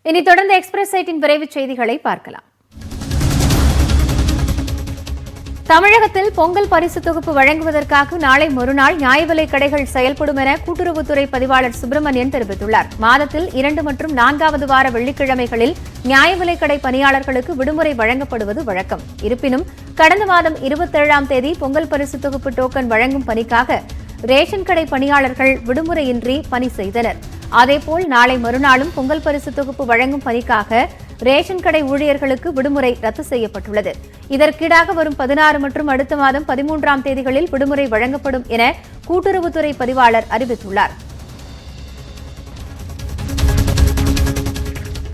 இனி தொடர்ந்து எக்ஸ்பிரஸ் சைட்டின் விரைவுச் செய்திகளை பார்க்கலாம். தமிழகத்தில் பொங்கல் பரிசு தொகுப்பு வழங்குவதற்காக நாளை மறுநாள் நியாய விலைக் கடைகள் செயல்படும் என கூட்டுறவுத்துறை பதிவாளர் சுப்பிரமணியன் தெரிவித்துள்ளார். மாதத்தில் 2 மற்றும் 4வது வார வெள்ளிக்கிழமைகளில் நியாய விலைக் கடை பணியாளர்களுக்கு விடுமுறை வழங்கப்படுவது வழக்கம். இருப்பினும் கடந்த மாதம் 27ஆம் தேதி பொங்கல் பரிசு தொகுப்பு டோக்கன் வழங்கும் பணிக்காக ரேஷன் கடை பணியாளர்கள் விடுமுறையின்றி பணி செய்தனர். அதேபோல் நாளை மறுநாளும் பொங்கல் பரிசு தொகுப்பு வழங்கும் பணிக்காக ரேஷன் கடை ஊழியர்களுக்கு விடுமுறை ரத்து செய்யப்பட்டுள்ளது. இதற்கீடாக வரும் 16 மற்றும் அடுத்த மாதம் 13ஆம் தேதிகளில் விடுமுறை வழங்கப்படும் என கூட்டுறவுத்துறை பதிவாளர் அறிவித்துள்ளார்.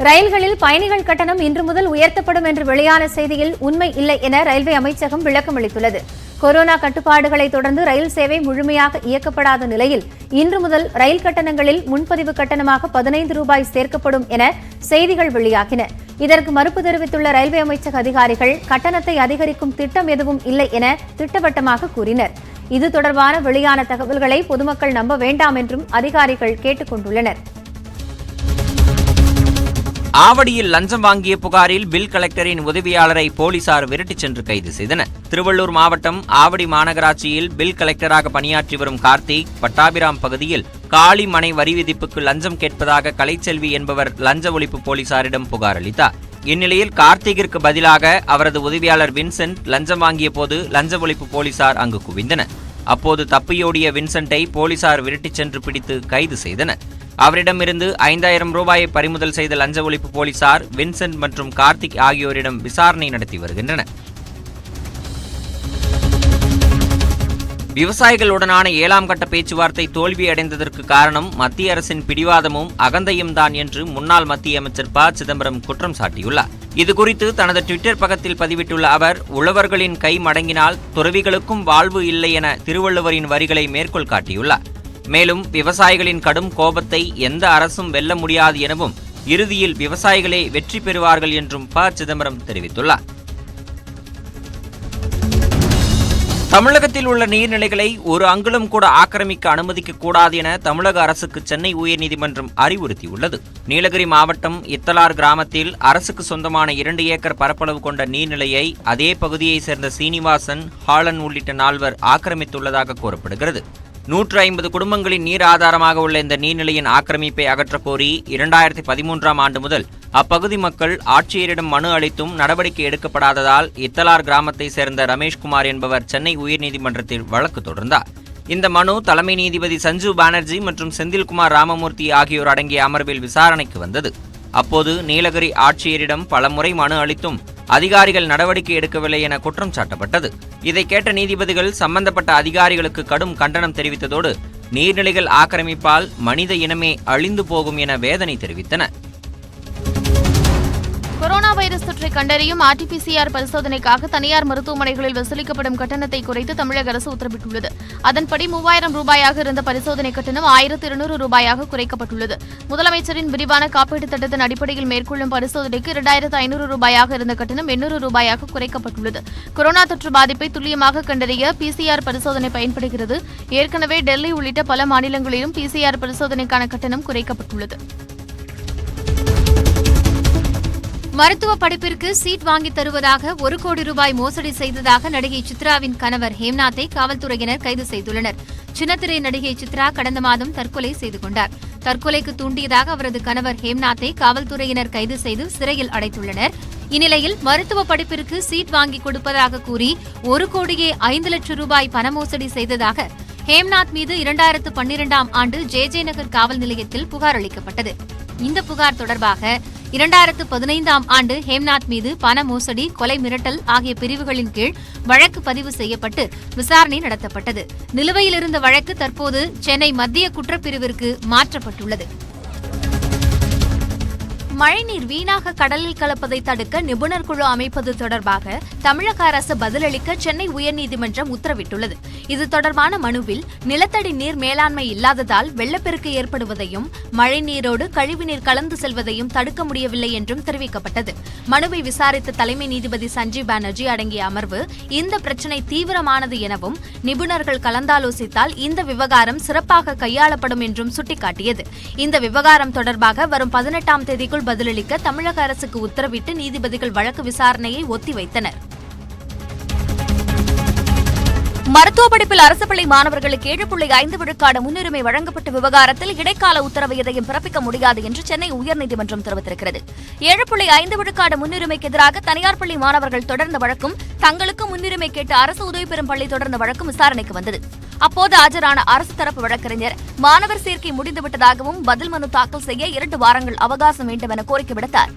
ரயில்களில் பயணிகள் கட்டணம் இன்று முதல் உயர்த்தப்படும் என்று வெளியான செய்தியில் உண்மை இல்லை என ரயில்வே அமைச்சகம் விளக்கம் அளித்துள்ளது. கொரோனா கட்டுப்பாடுகளை தொடர்ந்து ரயில் சேவை முழுமையாக இயக்கப்படாத நிலையில் இன்று முதல் ரயில் கட்டணங்களில் முன்பதிவு கட்டணமாக 15 ரூபாய் சேர்க்கப்படும் என செய்திகள் வெளியாகின. இதற்கு மறுப்பு தெரிவித்துள்ள ரயில்வே அமைச்சக அதிகாரிகள் கட்டணத்தை அதிகரிக்கும் திட்டம் எதுவும் இல்லை என திட்டவட்டமாக கூறினர். இது தொடர்பான வெளியான தகவல்களை பொதுமக்கள் நம்ப வேண்டாம் என்றும் அதிகாரிகள் கேட்டுக் கொண்டுள்ளனர். ஆவடியில் லஞ்சம் வாங்கிய புகாரில் பில் கலெக்டரின் உதவியாளரை போலீசார் விரட்டிச் சென்று கைது செய்தனர். திருவள்ளூர் மாவட்டம் ஆவடி மாநகராட்சியில் பில் கலெக்டராக பணியாற்றி வரும் கார்த்திக் பட்டாபிராம் பகுதியில் காலி மனை வரி விதிப்புக்கு லஞ்சம் கேட்பதாக கலைச்செல்வி என்பவர் லஞ்ச ஒழிப்பு போலீசாரிடம் புகார் அளித்தார். இந்நிலையில் கார்த்திகிற்கு பதிலாக அவரது உதவியாளர் வின்சென்ட் லஞ்சம் வாங்கிய போது லஞ்ச ஒழிப்பு போலீசார் அங்கு குவிந்தனர். அப்போது தப்பியோடிய வின்சென்ட்டை போலீசார் விரட்டிச் சென்று பிடித்து கைது செய்தனர். அவரிடமிருந்து 5000 ரூபாயை பறிமுதல் செய்த லஞ்ச ஒழிப்பு போலீசார் வின்சென்ட் மற்றும் கார்த்திக் ஆகியோரிடம் விசாரணை நடத்தி வருகின்றனர். விவசாயிகளுடனான 7ஆம் கட்ட பேச்சுவார்த்தை தோல்வியடைந்ததற்கு காரணம் மத்திய அரசின் பிடிவாதமும் அகந்தையும் தான் என்று முன்னாள் மத்திய அமைச்சர் ப. சிதம்பரம் குற்றம் சாட்டியுள்ளார். இதுகுறித்து தனது ட்விட்டர் பக்கத்தில் பதிவிட்டுள்ள அவர், உழவர்களின் கை மடங்கினால் துறவிகளுக்கும் வாழ்வு இல்லை என திருவள்ளுவரின் வரிகளை மேற்கோள் காட்டியுள்ளார். மேலும் விவசாயிகளின் கடும் கோபத்தை எந்த அரசும் வெல்ல முடியாது எனவும் இறுதியில் விவசாயிகளே வெற்றி பெறுவார்கள் என்றும் ப. சிதம்பரம் தெரிவித்துள்ளார். தமிழகத்தில் உள்ள நீர்நிலைகளை ஒரு அங்குலம் கூட ஆக்கிரமிக்க அனுமதிக்க கூடாது என தமிழக அரசுக்கு சென்னை உயர்நீதிமன்றம் அறிவுறுத்தியுள்ளது. நீலகிரி மாவட்டம் இத்தலார் கிராமத்தில் அரசுக்கு சொந்தமான 2 ஏக்கர் பரப்பளவு கொண்ட நீர்நிலையை அதே பகுதியைச் சேர்ந்த சீனிவாசன், ஹாலன் உள்ளிட்ட 4 ஆக்கிரமித்துள்ளதாக கூறப்படுகிறது. 150 குடும்பங்களின் நீர் ஆதாரமாக உள்ள இந்த நீர்நிலையின் ஆக்கிரமிப்பை அகற்றக்கோரி 2013ஆம் ஆண்டு முதல் அப்பகுதி மக்கள் ஆட்சியரிடம் மனு அளித்தும் நடவடிக்கை எடுக்கப்படாததால் இத்தலார் கிராமத்தை சேர்ந்த ரமேஷ்குமார் என்பவர் சென்னை உயர்நீதிமன்றத்தில் வழக்கு தொடர்ந்தார். இந்த மனு தலைமை நீதிபதி சஞ்சீவ் பானர்ஜி மற்றும் செந்தில்குமார் ராமமூர்த்தி ஆகியோர் அடங்கிய அமர்வில் விசாரணைக்கு வந்தது. அப்போது நீலகிரி ஆட்சியரிடம் பலமுறை மனு அளித்தும் அதிகாரிகள் நடவடிக்கை எடுக்கவில்லை என குற்றம் சாட்டப்பட்டது. இதை கேட்ட நீதிபதிகள் சம்பந்தப்பட்ட அதிகாரிகளுக்கு கடும் கண்டனம் தெரிவித்ததோடு நீர்நிலைகள் ஆக்கிரமிப்பால் மனித இனமே அழிந்து போகும் என வேதனை தெரிவித்தனர். கொரோனா வைரஸ் தொற்றை கண்டறியும் RT-PCR பரிசோதனைக்காக தனியார் மருத்துவமனைகளில் வசூலிக்கப்படும் கட்டணத்தை குறைத்து தமிழக அரசு உத்தரவிட்டுள்ளது. அதன்படி 3000 ரூபாயாக இருந்த பரிசோதனை கட்டணம் 1200 ரூபாயாக குறைக்கப்பட்டுள்ளது. முதலமைச்சரின் விரிவான காப்பீட்டுத் திட்டத்தின் அடிப்படையில் மேற்கொள்ளும் பரிசோதனைக்கு 2500 ரூபாயாக இருந்த கட்டணம் 800 ரூபாயாக குறைக்கப்பட்டுள்ளது. கொரோனா தொற்று பாதிப்பை துல்லியமாக கண்டறிய PCR பரிசோதனை பயன்படுகிறது. ஏற்கனவே டெல்லி உள்ளிட்ட பல மாநிலங்களிலும் PCR பரிசோதனைக்கான கட்டணம் குறைக்கப்பட்டுள்ளது. மருத்துவ படிப்பிற்கு சீட் வாங்கி தருவதாக 1 கோடி ரூபாய் மோசடி செய்ததாக நடிகை சித்ராவின் கணவர் ஹேம்நாத்தை காவல்துறையினர் கைது செய்துள்ளனர். சின்னத்திரை நடிகை சித்ரா கடந்த மாதம் தற்கொலை செய்து கொண்டார். தற்கொலைக்கு தூண்டியதாக அவரது கணவர் ஹேம்நாத்தை காவல்துறையினர் கைது செய்து சிறையில் அடைத்துள்ளனர். இந்நிலையில் மருத்துவ படிப்பிற்கு சீட் வாங்கி கொடுப்பதாக கூறி 1 கோடியே 5 லட்சம் ரூபாய் பண மோசடி செய்ததாக ஹேம்நாத் மீது 2012ஆம் ஆண்டு JJ நகர் காவல் நிலையத்தில் புகார் அளிக்கப்பட்டது. இந்த புகார் தொடர்பாக 2015ஆம் ஆண்டு ஹேம்நாத் மீது பண மோசடி, கொலை மிரட்டல் ஆகிய பிரிவுகளின் கீழ் வழக்கு பதிவு செய்யப்பட்டு விசாரணை நடத்தப்பட்டது. நிலுவையில் இருந்த வழக்கு தற்போது சென்னை மத்திய குற்றப்பிரிவிற்கு மாற்றப்பட்டுள்ளது. மழைநீர் வீணாக கடலில் கலப்பதை தடுக்க நிபுணர் குழு அமைப்பது தொடர்பாக தமிழக அரசு பதிலளிக்க சென்னை உயர்நீதிமன்றம் உத்தரவிட்டுள்ளது. இது தொடர்பான மனுவில் நிலத்தடி நீர் மேலாண்மை இல்லாததால் வெள்ளப்பெருக்கு ஏற்படுவதையும் மழைநீரோடு கழிவுநீர் கலந்து செல்வதையும் தடுக்க முடியவில்லை என்றும் தெரிவிக்கப்பட்டது. மனுவை விசாரித்த தலைமை நீதிபதி சஞ்சீவ் பானர்ஜி அடங்கிய அமர்வு இந்த பிரச்சினை தீவிரமானது எனவும் நிபுணர்கள் கலந்தாலோசித்தால் இந்த விவகாரம் சிறப்பாக கையாளப்படும் என்றும் சுட்டிக்காட்டியது. இந்த விவகாரம் தொடர்பாக வரும் 18ஆம் தேதிக்குள் பதிலளிக்க தமிழக அரசுக்கு உத்தரவிட்டு நீதிபதிகள் வழக்கு விசாரணையை ஒத்திவைத்தனர். மருத்துவ படிப்பில் அரசு பள்ளி மாணவர்களுக்கு 7.5 விழுக்காடு முன்னுரிமை வழங்கப்பட்ட விவகாரத்தில் இடைக்கால உத்தரவு எதையும் பிறப்பிக்க முடியாது என்று சென்னை உயர்நீதிமன்றம் தெரிவித்திருக்கிறது. 7.5 விழுக்காடு முன்னுரிமைக்கு எதிராக தனியார் பள்ளி மாணவர்கள் தொடர்ந்த வழக்கும், தங்களுக்கு முன்னுரிமை கேட்டு அரசு உதவி பெறும் பள்ளி தொடர்ந்த வழக்கும் விசாரணைக்கு வந்தது. அப்போது ஆஜரான அரசு தரப்பு வழக்கறிஞர் மாணவர் சேர்க்கை முடிந்துவிட்டதாகவும் பதில் மனு தாக்கல் செய்ய 2 வாரங்கள் அவகாசம் வேண்டும் என கோரிக்கை விடுத்தார்.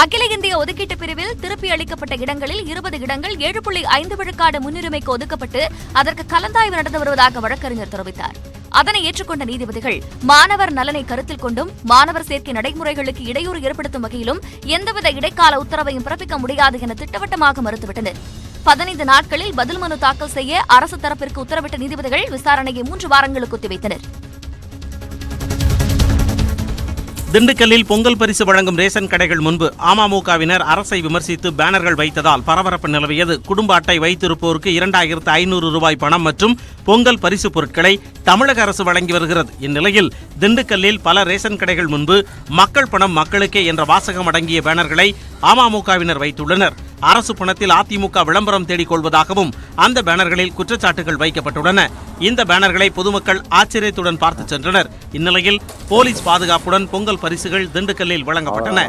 அகில இந்திய ஒதுக்கீட்டு பிரிவில் திருப்பி அளிக்கப்பட்ட இடங்களில் 20 இடங்கள் 7.5 விழுக்காடு முன்னுரிமைக்கு ஒதுக்கப்பட்டு அதற்கு கலந்தாய்வு நடந்து வருவதாக வழக்கறிஞர் தெரிவித்தார். அதனை ஏற்றுக்கொண்ட நீதிபதிகள் மாணவர் நலனை கருத்தில் கொண்டும் மாணவர் சேர்க்கை நடைமுறைகளுக்கு இடையூறு ஏற்படுத்தும் வகையிலும் எந்தவித இடைக்கால உத்தரவையும் பிறப்பிக்க முடியாது என திட்டவட்டமாக மறுத்துவிட்டனர். 15 நாட்களில் பதில் மனு தாக்கல் செய்ய அரசு தரப்பிற்கு உத்தரவிட்ட நீதிபதிகள் விசாரணையை 3 வாரங்களுக்கு ஒத்திவைத்தனர். திண்டுக்கல்லில் பொங்கல் பரிசு வழங்கும் ரேஷன் கடைகள் முன்பு அமமுகவினர் அரசை விமர்சித்து பேனர்கள் வைத்ததால் பரபரப்பு நிலவியது. குடும்ப அட்டை வைத்திருப்போருக்கு 2500 ரூபாய் பணம் மற்றும் பொங்கல் பரிசு பொருட்களை தமிழக அரசு வழங்கி வருகிறது. இந்நிலையில் திண்டுக்கல்லில் பல ரேஷன் கடைகள் முன்பு மக்கள் பணம் மக்களுக்கே என்ற வாசகம் அடங்கிய பேனர்களை அமமுகவினர் வைத்துள்ளனர். அரசு பணத்தில் அதிமுக விளம்பரம் தேடிக் கொள்வதாகவும் அந்த பேனர்களில் குற்றச்சாட்டுகள் வைக்கப்பட்டுள்ளன. இந்த பேனர்களை பொதுமக்கள் ஆச்சரியத்துடன் பார்த்து சென்றனர். இந்நிலையில் போலீஸ் பாதுகாப்புடன் பொங்கல் பரிசுகள் திண்டுக்கல்லில் வழங்கப்பட்டன.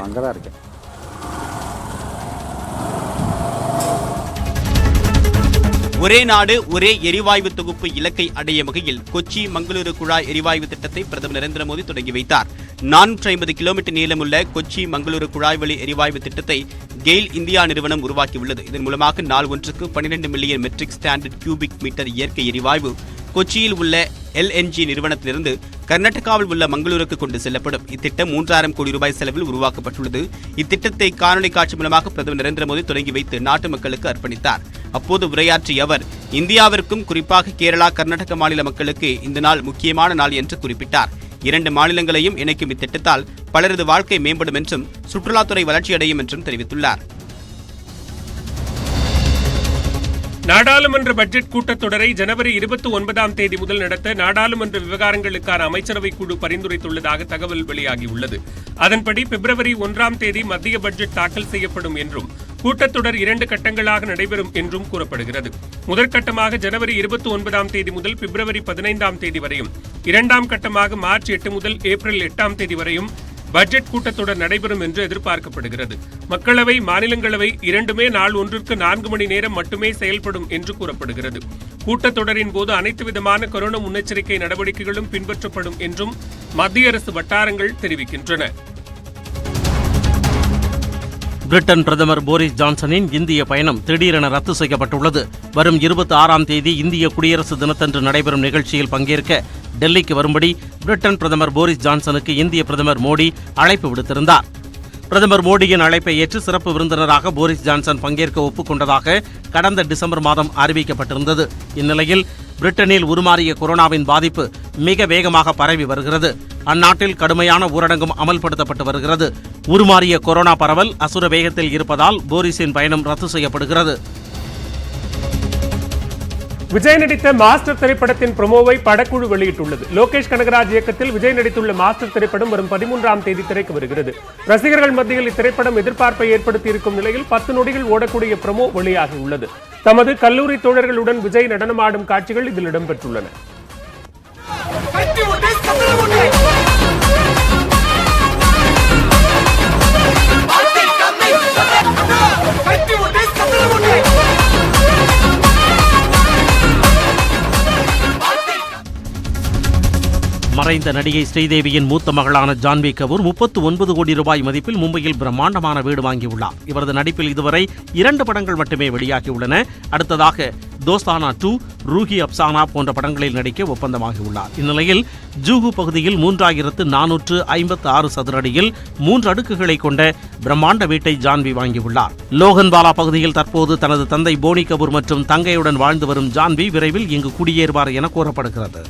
ஒரே நாடு ஒரே எரிவாயு தொகுப்பு இலக்கை அடையும் வகையில் கொச்சி மங்களூரு குழாய் எரிவாயு திட்டத்தை பிரதமர் நரேந்திர மோடி தொடங்கி வைத்தார். 450 கிலோமீட்டர் நீளமுள்ள கொச்சி மங்களூரு குழாய் வழி எரிவாயு திட்டத்தை கெயில் இந்தியா நிறுவனம் உருவாக்கியுள்ளது. இதன் மூலமாக நாள் ஒன்றுக்கு 12 million metric standard cubic metre இயற்கை எரிவாயு கொச்சியில் உள்ள LNG நிறுவனத்திலிருந்து கர்நாடகாவில் உள்ள மங்களூருக்கு கொண்டு செல்லப்படும். இத்திட்டம் 3000 கோடி ரூபாய் செலவில் உருவாக்கப்பட்டுள்ளது. இத்திட்டத்தை காணொலி காட்சி மூலமாக பிரதமர் நரேந்திர மோடி தொடங்கி வைத்து நாட்டு மக்களுக்கு அர்ப்பணித்தார். அப்போது உரையாற்றிய அவர், இந்தியாவிற்கும் குறிப்பாக கேரளா, கர்நாடக மாநில மக்களுக்கு இந்த நாள் முக்கியமான நாள் என்று குறிப்பிட்டார். 2 மாநிலங்களையும் இணைக்கும் இத்திட்டத்தால் பலரது வாழ்க்கை மேம்படும் என்றும் சுற்றுலாத்துறை வளர்ச்சியடையும் என்றும் தெரிவித்துள்ளார். நாடாளுமன்ற பட்ஜெட் கூட்டத்தொடரை ஜனவரி 29ஆம் தேதி முதல் நடத்த நாடாளுமன்ற விவகாரங்களுக்கான அமைச்சரவை குழு பரிந்துரைத்துள்ளதாக தகவல் வெளியாகியுள்ளது. அதன்படி பிப்ரவரி 1ஆம் தேதி மத்திய பட்ஜெட் தாக்கல் செய்யப்படும் என்றும் கூட்டத்தொடர் 2 கட்டங்களாக நடைபெறும் என்றும் கூறப்படுகிறது. முதற்கட்டமாக ஜனவரி 29ஆம் தேதி முதல் பிப்ரவரி 15ஆம் தேதி வரையும், 2ஆம் கட்டமாக மார்ச் 8 முதல் ஏப்ரல் 8ஆம் தேதி வரையும் பட்ஜெட் கூட்டத்தொடர் நடைபெறும் என்று எதிர்பார்க்கப்படுகிறது. மக்களவை, மாநிலங்களவை இரண்டுமே நாள் ஒன்றிற்கு 4 மணி நேரம் மட்டுமே செயல்படும் என்று கூறப்படுகிறது. கூட்டத்தொடரின் போது அனைத்து விதமான கொரோனா முன்னெச்சரிக்கை நடவடிக்கைகளும் பின்பற்றப்படும் என்றும் மத்திய அரசு வட்டாரங்கள் தெரிவிக்கின்றன. பிரிட்டன் பிரதமர் போரிஸ் ஜான்சனின் இந்திய பயணம் திடீரென ரத்து செய்யப்பட்டுள்ளது. வரும் 26ஆம் தேதி இந்திய குடியரசு தினத்தன்று நடைபெறும் நிகழ்ச்சியில் பங்கேற்க டெல்லிக்கு வரும்படி பிரிட்டன் பிரதமர் போரிஸ் ஜான்சனுக்கு இந்திய பிரதமர் மோடி அழைப்பு விடுத்திருந்தார். பிரதமர் மோடியின் அழைப்பை ஏற்று சிறப்பு விருந்தினராக போரிஸ் ஜான்சன் பங்கேற்க ஒப்புக்கொண்டதாக கடந்த டிசம்பர் மாதம் அறிவிக்கப்பட்டிருந்தது. இந்நிலையில் பிரிட்டனில் உருமாறிய கொரோனாவின் பாதிப்பு மிக வேகமாக பரவி வருகிறது. அந்நாட்டில் கடுமையான ஊரடங்கும் அமல்படுத்தப்பட்டு வருகிறது. உருமாறிய கொரோனா பரவல் அசுர வேகத்தில் இருப்பதால் போரிஸின் பயணம் ரத்து செய்யப்படுகிறது. விஜய் நடித்த மாஸ்டர் திரைப்படத்தின் ப்ரோமோவை படக்குழு வெளியிட்டுள்ளது. லோகேஷ் கனகராஜ் இயக்கத்தில் விஜய் நடித்துள்ள மாஸ்டர் திரைப்படம் வரும் 13ஆம் தேதி திரைக்கு வருகிறது. ரசிகர்கள் மத்தியில் இத்திரைப்படம் எதிர்பார்ப்பை ஏற்படுத்தி இருக்கும் நிலையில் 10 நொடிகள் ஓடக்கூடிய ப்ரோமோ வெளியாகியுள்ளது. தமது கல்லூரி தோழர்களுடன் விஜய் நடனமாடும் காட்சிகள் இதில் இடம்பெற்றுள்ளன. மறைந்த நடிகை ஸ்ரீதேவியின் மூத்த மகளான ஜான்வி கபூர் 39 கோடி ரூபாய் மதிப்பில் மும்பையில் பிரம்மாண்டமான வீடு வாங்கியுள்ளார். இவரது நடிப்பில் இதுவரை 2 படங்கள் மட்டுமே வெளியாகியுள்ளன. அடுத்ததாக தோஸ்தானா 2, ரூஹி அப்சானா போன்ற படங்களில் நடிக்க ஒப்பந்தமாகியுள்ளார். இந்நிலையில் ஜூஹு பகுதியில் 3456 சதுரடியில் 3 அடுக்குகளை கொண்ட பிரம்மாண்ட வீட்டை ஜான்வி வாங்கியுள்ளார். லோகன்வாலா பகுதியில் தற்போது தனது தந்தை போனி கபூர் மற்றும் தங்கையுடன் வாழ்ந்து வரும் ஜான்வி விரைவில் இங்கு குடியேறுவார் என கூறப்படுகிறது.